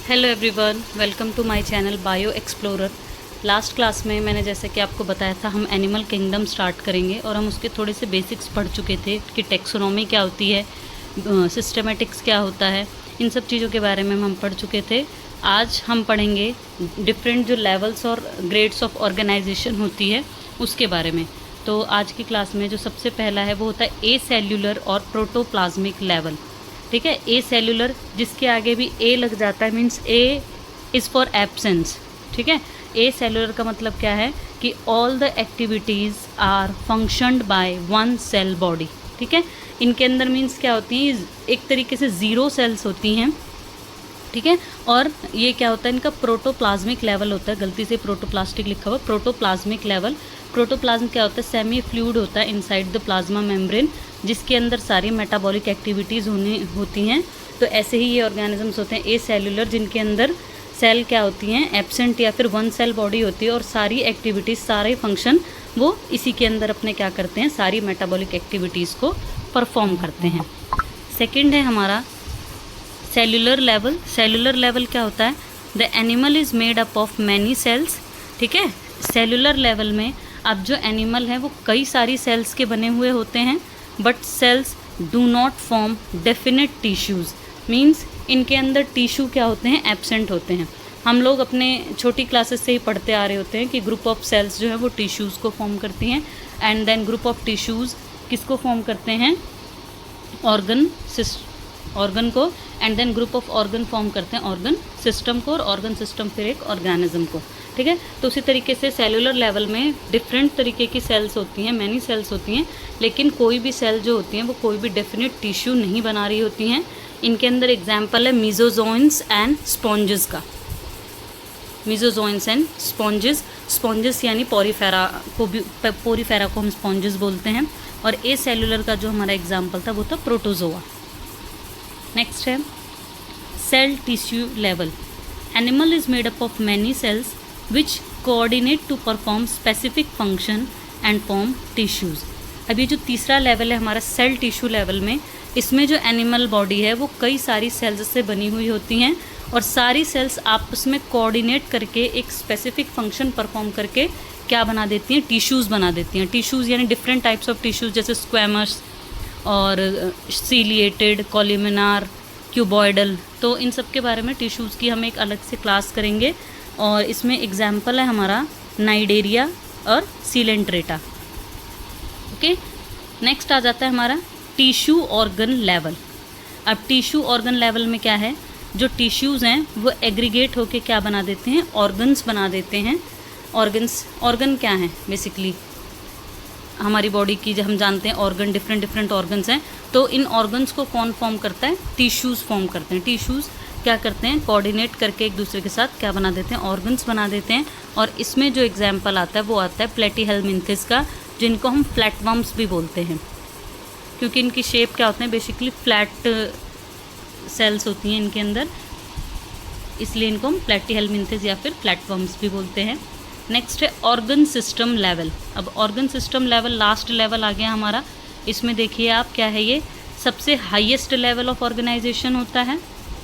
Hello everyone, welcome to my channel bio explorer. Last class में मैंने जैसे कि आपको बताया था हम एनिमल किंगडम स्टार्ट करेंगे और हम उसके थोड़े से बेसिक्स पढ़ चुके थे कि टेक्सोनॉमी क्या होती है, सिस्टमेटिक्स क्या होता है, इन सब चीज़ों के बारे में हम पढ़ चुके थे। आज हम पढ़ेंगे डिफरेंट जो लेवल्स और ग्रेड्स ऑफ ऑर्गेनाइजेशन होती है उसके बारे में। तो आज की क्लास में जो सबसे पहला है वो होता है ए सेल्यूलर और प्रोटोप्लाज्मिक लेवल। ठीक है, ए सेल्यूलर जिसके आगे भी ए लग जाता है means A is for absence. ठीक है, ए सेल्यूलर का मतलब क्या है कि all the activities are functioned by one cell body. ठीक है, इनके अंदर मीन्स क्या होती हैं, एक तरीके से ज़ीरो सेल्स होती हैं। ठीक है, और ये क्या होता है, इनका प्रोटोप्लाज्मिक लेवल होता है। गलती से प्रोटोप्लास्टिक लिखा हुआ, प्रोटोप्लाज्मिक लेवल। प्रोटोप्लाज्म क्या होता है, सेमी फ्लूइड होता है इनसाइड द प्लाज्मा मेम्ब्रेन, जिसके अंदर सारी मेटाबॉलिक एक्टिविटीज़ होती हैं। तो ऐसे ही ये ऑर्गेनिजम्स होते हैं ए सेल्यूलर, जिनके अंदर सेल क्या होती हैं, एब्सेंट या फिर वन सेल बॉडी होती है और सारी एक्टिविटीज़, सारे फंक्शन वो इसी के अंदर अपने क्या करते हैं, सारी मेटाबॉलिक एक्टिविटीज़ को परफॉर्म करते हैं। सेकेंड है हमारा सेल्यूलर लेवल। सेल्यूलर लेवल क्या होता है, the animal is made up of many sales. ठीक है, सेल्यूलर लेवल में अब जो एनिमल है वो कई सारी सेल्स के बने हुए होते हैं, but sales do not form definite tissues. Means इनके अंदर टिश्यू क्या होते हैं, एब्सेंट होते हैं। हम लोग अपने छोटी क्लासेस से ही पढ़ते आ रहे होते हैं कि ग्रुप ऑफ सेल्स जो है वो टिश्यूज़ को फॉर्म करती हैं, and then group of tissues किसको फॉर्म करते हैं, ऑर्गन को, and then group of organ form करते हैं ऑर्गन सिस्टम को, और ऑर्गन सिस्टम फिर एक ऑर्गेनिज्म को। ठीक है, तो उसी तरीके से सेलुलर लेवल में डिफरेंट तरीके की सेल्स होती हैं, मैनी सेल्स होती हैं, लेकिन कोई भी सेल जो होती हैं वो कोई भी डेफिनेट टिश्यू नहीं बना रही होती हैं। इनके अंदर एग्जाम्पल है मीजोजोइंस एंड स्पॉन्जेस का। मीजोजोइंस एंड स्पॉन्जेस, स्पॉन्जेस यानी पोरीफेरा को हम स्पॉन्जेस बोलते हैं। और ए सेलुलर का जो हमारा एग्जाम्पल था वो था प्रोटोजोआ। नेक्स्ट है cell tissue level. Animal is made up of many cells which coordinate to perform specific function and form tissues. अब ये जो तीसरा लेवल है हमारा सेल टिश्यू लेवल में, इसमें जो एनिमल बॉडी है वो कई सारी सेल्स से बनी हुई होती हैं और सारी सेल्स आपस में कोऑर्डिनेट करके एक स्पेसिफिक फंक्शन परफॉर्म करके क्या बना देती हैं, टिश्यूज़ बना देती हैं। टिश्यूज़ यानी डिफरेंट टाइप्स ऑफ टिश्यूज़, जैसे स्क्वैमस और सीलिएटेड, कॉल्यूमिनार, क्यूबॉइडल। तो इन सब के बारे में टिश्यूज़ की हम एक अलग से क्लास करेंगे, और इसमें एग्जाम्पल है हमारा नाइडेरिया और सीलेंट्रेटा। ओके, नेक्स्ट आ जाता है हमारा टिश्यू ऑर्गन लेवल। अब टिश्यू ऑर्गन लेवल में क्या है, जो टिश्यूज़ हैं वो एग्रीगेट होके क्या बना देते हैं, ऑर्गन्स बना देते हैं। ऑर्गन क्या है, बेसिकली हमारी बॉडी की जो हम जानते हैं ऑर्गन, डिफरेंट ऑर्गन्स हैं। तो इन ऑर्गन्स को कौन फॉर्म करता है, टिश्यूज़ फॉर्म करते हैं। टिश्यूज़ क्या करते हैं, कोऑर्डिनेट करके एक दूसरे के साथ क्या बना देते हैं, ऑर्गन्स बना देते हैं। और इसमें जो एग्जाम्पल आता है वो आता है प्लेटीहेलमिन्थिस का, जिनको हम फ्लैटवर्म्स भी बोलते हैं, क्योंकि इनकी शेप क्या होते हैं, बेसिकली फ्लैट सेल्स होती हैं इनके अंदर, इसलिए इनको हम प्लेटीहेलमिन्थिस या फिर फ्लैटवर्म्स भी बोलते हैं। नेक्स्ट है ऑर्गन सिस्टम लेवल। अब organ system level last level आ गया हमारा। इसमें देखिए आप क्या है, ये सबसे हाईएस्ट लेवल ऑफ ऑर्गेनाइजेशन होता है।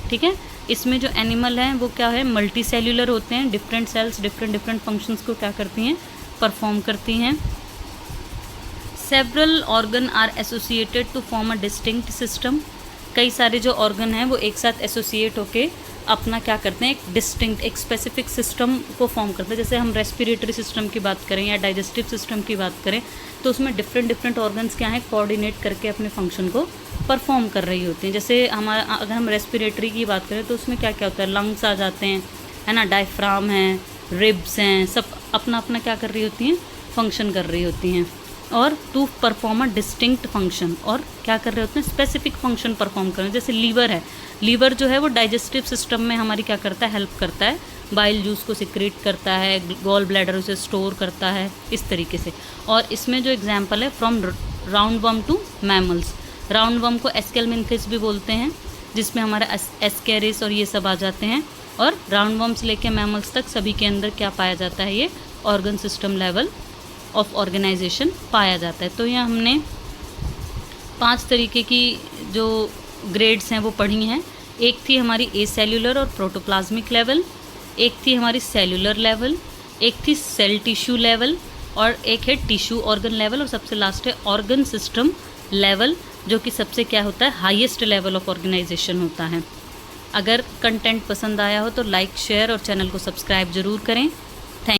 ठीक है, इसमें जो एनिमल हैं वो क्या है, मल्टी सेल्यूलर होते हैं। डिफरेंट सेल्स डिफरेंट फंक्शंस को क्या करती हैं, परफॉर्म करती हैं। Several organ are associated to form a distinct system. कई सारे जो ऑर्गन हैं वो एक साथ एसोसिएट होके अपना क्या करते हैं, एक डिस्टिंक्ट, एक स्पेसिफिक सिस्टम को फॉर्म करते हैं। जैसे हम रेस्पिरेटरी सिस्टम की बात करें या डाइजेस्टिव सिस्टम की बात करें, तो उसमें डिफरेंट ऑर्गन्स क्या हैं, कोऑर्डिनेट करके अपने फंक्शन को परफॉर्म कर रही होती हैं। जैसे हमारा अगर हम रेस्पिरेटरी की बात करें तो उसमें क्या क्या होता है, लंग्स आ जाते हैं, है ना, डायफ्राम हैं, रिब्स हैं, सब अपना अपना क्या कर रही होती हैं, फंक्शन कर रही होती हैं। और to perform a distinct function, और क्या कर रहे होते हैं, स्पेसिफिक फंक्शन परफॉर्म कर रहे हैं। जैसे लीवर है, लीवर जो है वो डाइजेस्टिव सिस्टम में हमारी क्या करता है, हेल्प करता है, बाइल जूस को सिक्रेट करता है, गॉल ब्लैडर उसे स्टोर करता है, इस तरीके से। और इसमें जो एग्जाम्पल है from round worm to mammals. Round worm को एस्केलमिन्थिस भी बोलते हैं, जिसमें हमारा एस्केरिस और ये सब आ जाते हैं। और राउंड वर्म से लेकर मैमल्स तक सभी के अंदर क्या पाया जाता है, ये organ system level of organisation पाया जाता है। तो यह हमने 5 तरीके की जो ग्रेड्स हैं वो पढ़ी हैं। एक थी हमारी ए सेल्यूलर और प्रोटोप्लाज्मिक लेवल, एक थी हमारी सेल्यूलर लेवल, एक थी सेल टिश्यू लेवल, और एक है टिश्यू ऑर्गन लेवल, और सबसे लास्ट है ऑर्गन सिस्टम लेवल, जो कि सबसे क्या होता है, हाईएस्ट लेवल ऑफ ऑर्गेनाइजेशन होता है। अगर कंटेंट पसंद आया हो तो लाइक, शेयर और चैनल को सब्सक्राइब ज़रूर करें।